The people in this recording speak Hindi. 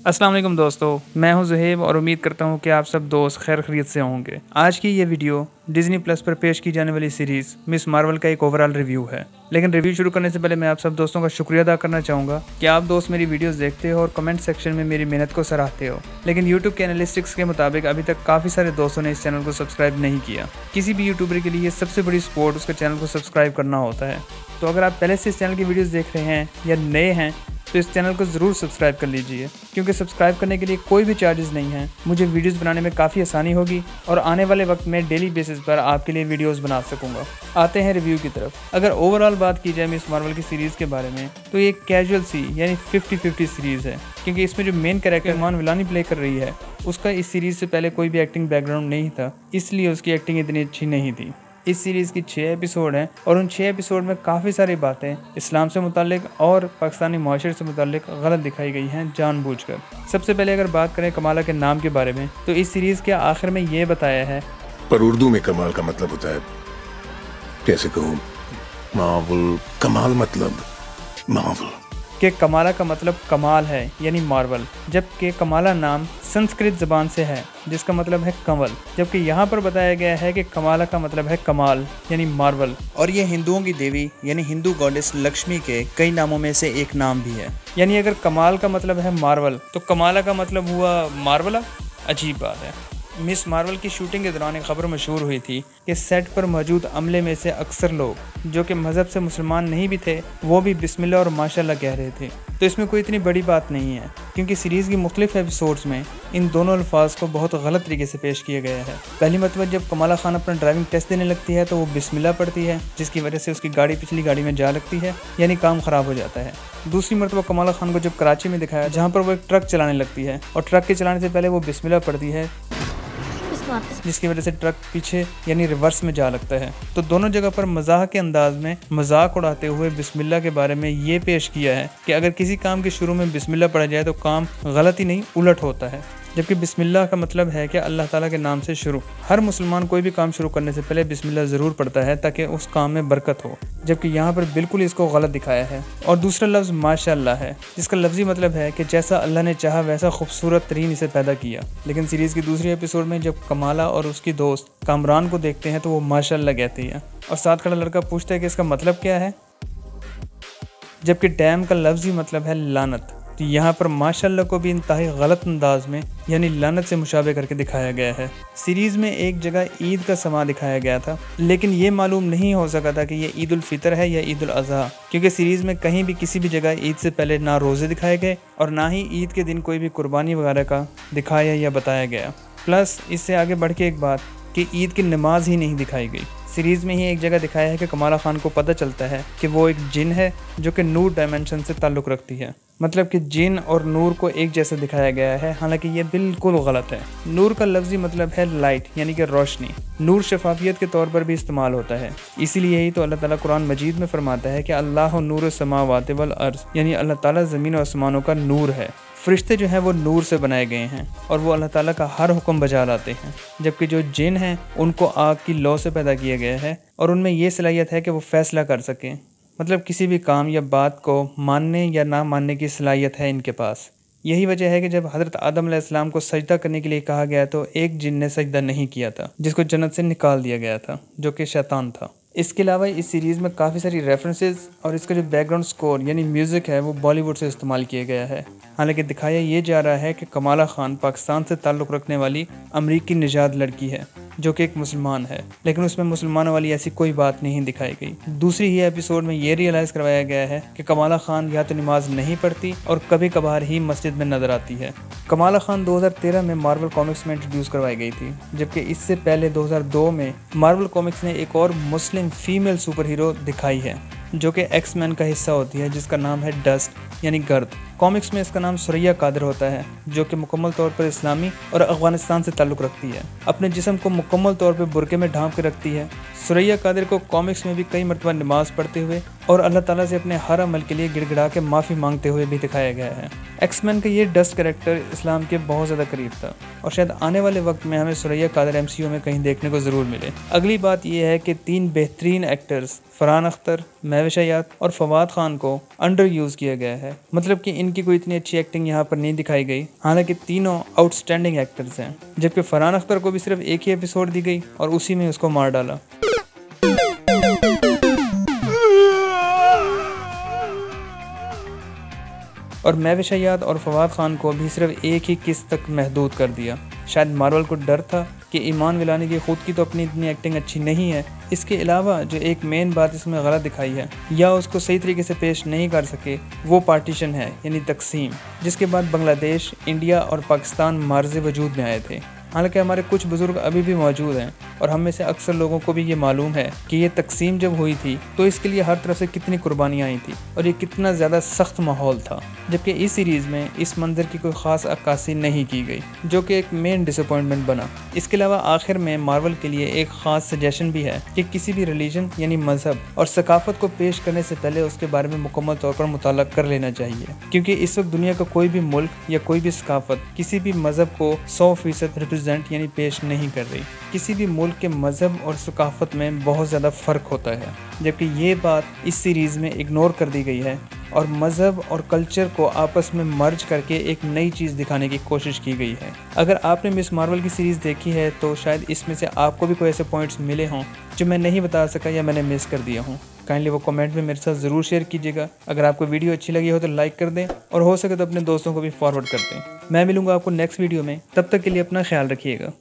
अस्सलाम वालेकुम दोस्तों, मैं हूं ज़ुहैब और उम्मीद करता हूं कि आप सब दोस्त खैर खैरियत से होंगे। आज की ये वीडियो डिज़नी प्लस पर पेश की जाने वाली सीरीज़ मिस मार्वल का एक ओवरऑल रिव्यू है। लेकिन रिव्यू शुरू करने से पहले मैं आप सब दोस्तों का शुक्रिया अदा करना चाहूँगा कि आप दोस्त मेरी वीडियोस देखते हो और कमेंट सेक्शन में मेरी मेहनत को सराहते हो। लेकिन यूट्यूब के एनालिस्टिक्स के मुताबिक अभी तक काफ़ी सारे दोस्तों ने इस चैनल को सब्सक्राइब नहीं किया। किसी भी यूट्यूबर के लिए सबसे बड़ी सपोर्ट उसके चैनल को सब्सक्राइब करना होता है। तो अगर आप पहले से इस चैनल की वीडियोज़ देख रहे हैं या नए हैं तो इस चैनल को ज़रूर सब्सक्राइब कर लीजिए, क्योंकि सब्सक्राइब करने के लिए कोई भी चार्जेस नहीं है। मुझे वीडियोस बनाने में काफ़ी आसानी होगी और आने वाले वक्त में डेली बेसिस पर आपके लिए वीडियोस बना सकूंगा। आते हैं रिव्यू की तरफ। अगर ओवरऑल बात की जाए मिस मार्वल की सीरीज़ के बारे में तो ये कैजुअल सी यानी 50-50 सीरीज़ है, क्योंकि इसमें जो मेन कैरेक्टर मान विलानी प्ले कर रही है उसका इस सीरीज़ से पहले कोई भी एक्टिंग बैकग्राउंड नहीं था, इसलिए उसकी एक्टिंग इतनी अच्छी नहीं थी। इस सीरीज़ की 6 एपिसोड हैं और उन 6 एपिसोड में काफ़ी सारी बातें इस्लाम से मुतालिक और पाकिस्तानी माशरे से मुतालिक गलत दिखाई गई हैं जानबूझकर। सबसे पहले अगर बात करें कमाला के नाम के बारे में तो इस सीरीज़ के आखिर में ये बताया है, पर उर्दू में कमाल का मतलब होता है, कैसे कहूँ, मार्वल, कमाल मतलब मार्वल कि कमाला का मतलब कमाल है यानी मार्वल, जबकि कमाला नाम संस्कृत ज़बान से है जिसका मतलब है कंवल, जबकि यहाँ पर बताया गया है कि कमाला का मतलब है कमाल यानी मार्वल। और ये हिंदुओं की देवी यानी हिंदू गॉडेस लक्ष्मी के कई नामों में से एक नाम भी है। यानी अगर कमाल का मतलब है मार्वल तो कमाला का मतलब हुआ मार्वला। अजीब बात है। मिस मार्वल की शूटिंग के दौरान एक खबर मशहूर हुई थी कि सेट पर मौजूद अमले में से अक्सर लोग जो कि मज़हब से मुसलमान नहीं भी थे वो भी बिस्मिल्लाह और माशाल्लाह कह रहे थे। तो इसमें कोई इतनी बड़ी बात नहीं है, क्योंकि सीरीज़ की मुख्तलिफ एपिसोड्स में इन दोनों अल्फाज को बहुत गलत तरीके से पेश किया गया है। पहली मरतबा जब कमाला खान अपना ड्राइविंग टेस्ट देने लगती है तो वो बिस्मिल्लाह पढ़ती है, जिसकी वजह से उसकी गाड़ी पिछली गाड़ी में जा लगती है, यानी काम ख़राब हो जाता है। दूसरी मरतबा कमाला खान को जब कराची में दिखाया जहाँ पर वो एक ट्रक चलाने लगती है और ट्रक के चलाने से पहले वो बिस्मिल्लाह पढ़ती है, जिसकी वजह से ट्रक पीछे यानी रिवर्स में जा लगता है। तो दोनों जगह पर मजाक के अंदाज में मजाक उड़ाते हुए बिस्मिल्लाह के बारे में ये पेश किया है कि अगर किसी काम के शुरू में बिस्मिल्लाह पढ़ा जाए तो काम गलत ही नहीं उलट होता है, जबकि बिस्मिल्लाह का मतलब है कि अल्लाह ताला के नाम से शुरू। हर मुसलमान कोई भी काम शुरू करने से पहले बिस्मिल्लाह ज़रूर पढ़ता है ताकि उस काम में बरकत हो, जबकि यहाँ पर बिल्कुल इसको गलत दिखाया है। और दूसरा लफ्ज़ माशाअल्लाह है, जिसका लफ्ज़ी मतलब है कि जैसा अल्लाह ने चाहा वैसा खूबसूरत तरीन इसे पैदा किया। लेकिन सीरीज़ की दूसरी एपिसोड में जब कमाला और उसकी दोस्त कामरान को देखते हैं तो वो माशाअल्लाह कहती है और साथ खड़ा लड़का पूछता है कि इसका मतलब क्या है, जबकि डैम का लफ्ज़ी मतलब है लानत। तो यहाँ पर माशाल्लाह को भी इंतहाई गलत अंदाज में यानी लानत से मुशाबे करके दिखाया गया है। सीरीज़ में एक जगह ईद का समा दिखाया गया था, लेकिन ये मालूम नहीं हो सका था कि ये ईद उल फितर है या ईद उल अज़हा, क्योंकि सीरीज़ में कहीं भी किसी भी जगह ईद से पहले ना रोज़े दिखाए गए और ना ही ईद के दिन कोई भी कुर्बानी वगैरह का दिखाया या बताया गया। प्लस इससे आगे बढ़ के एक बात कि ईद की नमाज ही नहीं दिखाई गई। सीरीज़ में ही एक जगह दिखाया है कि कमाला खान को पता चलता है कि वो एक जिन है जो कि नूर डायमेंशन से ताल्लुक़ रखती है, मतलब कि जिन और नूर को एक जैसा दिखाया गया है, हालांकि ये बिल्कुल गलत है। नूर का लफ्ज़ी मतलब है लाइट यानी कि रोशनी। नूर शफाफियत के तौर पर भी इस्तेमाल होता है, इसीलिए ही तो अल्लाह ताला कुरान मजीद में फरमाता है कि अल्लाह नूर समावाति वल अर्ज़, यानी अल्लाह ताला ज़मीन और आसमानों का नूर है। फरिश्ते जो हैं वो नूर से बनाए गए हैं और वो अल्लाह ताला का हर हुक्म बजा लाते हैं, जबकि जो जिन हैं उनको आग की लौ से पैदा किया गया है और उनमें ये सलाहियत है कि वो फ़ैसला कर सकें, मतलब किसी भी काम या बात को मानने या ना मानने की सलाहियत है इनके पास। यही वजह है कि जब हज़रत आदम अलैहिस्सलाम को सजदा करने के लिए कहा गया तो एक जिन ने सजदा नहीं किया था, जिसको जन्नत से निकाल दिया गया था, जो कि शैतान था। इसके अलावा इस सीरीज़ में काफ़ी सारी रेफरेंसेस और इसका जो बैकग्राउंड स्कोर यानी म्यूज़िक है वो बॉलीवुड से इस्तेमाल किया गया है। हालांकि दिखाया ये जा रहा है कि कमाला खान पाकिस्तान से ताल्लुक़ रखने वाली अमरीकी निजात लड़की है जो कि एक मुसलमान है, लेकिन उसमें मुसलमानों वाली ऐसी कोई बात नहीं दिखाई गई। दूसरी ही एपिसोड में ये रियलाइज़ करवाया गया है कि कमाला खान या तो नमाज नहीं पढ़ती और कभी कभार ही मस्जिद में नजर आती है। कमाला खान 2013 में मार्वल कॉमिक्स में इंट्रोड्यूस करवाई गई थी, जबकि इससे पहले 2002 में मार्वल कॉमिक्स ने एक और मुस्लिम फीमेल सुपर हीरो दिखाई है जो कि एक्स-मैन का हिस्सा होती है, जिसका नाम है डस्ट यानी गर्द। कॉमिक्स में इसका नाम सुरैया कादिर होता है, जो कि मुकम्मल तौर पर इस्लामी और अफगानिस्तान से ताल्लुक़ रखती है। अपने जिस्म को मुकम्मल तौर पर बुरके में ढांप के रखती है। सुरैया कादिर को कॉमिक्स में भी कई मरतबा नमाज पढ़ते हुए और अल्लाह ताला से अपने हर अमल के लिए गिड़गिड़ा के माफ़ी मांगते हुए भी दिखाया गया है। एक्स-मैन का ये डस्ट कैरेक्टर इस्लाम के बहुत ज़्यादा करीब था और शायद आने वाले वक्त में हमें सुरैया कादिर MCU में कहीं देखने को ज़रूर मिले। अगली बात यह है कि 3 बेहतरीन एक्टर्स फरहान अख्तर, महविश हयात और फवाद खान को अंडर यूज़ किया गया है, मतलब कि इनकी इनकी कोई इतनी अच्छी एक्टिंग यहाँ पर नहीं दिखाई गई, हालांकि तीनों आउटस्टैंडिंग एक्टर्स हैं। जबकि फरहान अख्तर को भी सिर्फ एक ही एपिसोड दी गई और उसी में उसको मार डाला। और महवे शयाद और फवाद खान को भी सिर्फ एक ही किस्त तक महदूद कर दिया। शायद मार्वल को डर था कि ईमान विलानी की खुद की तो अपनी इतनी एक्टिंग अच्छी नहीं है, इसके अलावा जो एक मेन बात इसमें गलत दिखाई है या उसको सही तरीके से पेश नहीं कर सके वो पार्टीशन है, यानी तकसीम, जिसके बाद बांग्लादेश, इंडिया और पाकिस्तान मार्ज़े वजूद में आए थे। हालांकि हमारे कुछ बुजुर्ग अभी भी मौजूद हैं और हम में से अक्सर लोगों को भी ये मालूम है कि ये तकसीम जब हुई थी तो इसके लिए हर तरफ से कितनी कुर्बानियाँ आई थी और ये कितना ज़्यादा सख्त माहौल था। जबकि इस सीरीज़ में इस मंजर की कोई ख़ास अक्कासी नहीं की गई, जो कि एक मेन डिसअपॉइंटमेंट बना। इसके अलावा आखिर में मार्वल के लिए एक ख़ास सजेशन भी है कि किसी भी रिलीजन यानी मज़हब और सकाफ़त को पेश करने से पहले उसके बारे में मुकम्मल तौर पर मुताला कर लेना चाहिए, क्योंकि इस वक्त दुनिया का कोई भी मुल्क या कोई भी सकाफ़त किसी भी मज़हब को 100% रिप्रेजेंट यानी पेश नहीं कर रही। किसी भी मुल्क के मज़हब और सकाफ़त में बहुत ज़्यादा फ़र्क होता है, जबकि ये बात इस सीरीज़ में इग्नोर कर दी गई है और मज़हब और कल्चर को आपस में मर्ज करके एक नई चीज़ दिखाने की कोशिश की गई है। अगर आपने मिस मार्वल की सीरीज़ देखी है तो शायद इसमें से आपको भी कोई ऐसे पॉइंट्स मिले हों जो मैं नहीं बता सका या मैंने मिस कर दिया हूँ। काइंडली वो कमेंट में मेरे साथ ज़रूर शेयर कीजिएगा। अगर आपको वीडियो अच्छी लगी हो तो लाइक कर दें और हो सके तो अपने दोस्तों को भी फॉरवर्ड कर दें। मैं मिलूँगा आपको नेक्स्ट वीडियो में, तब तक के लिए अपना ख्याल रखिएगा।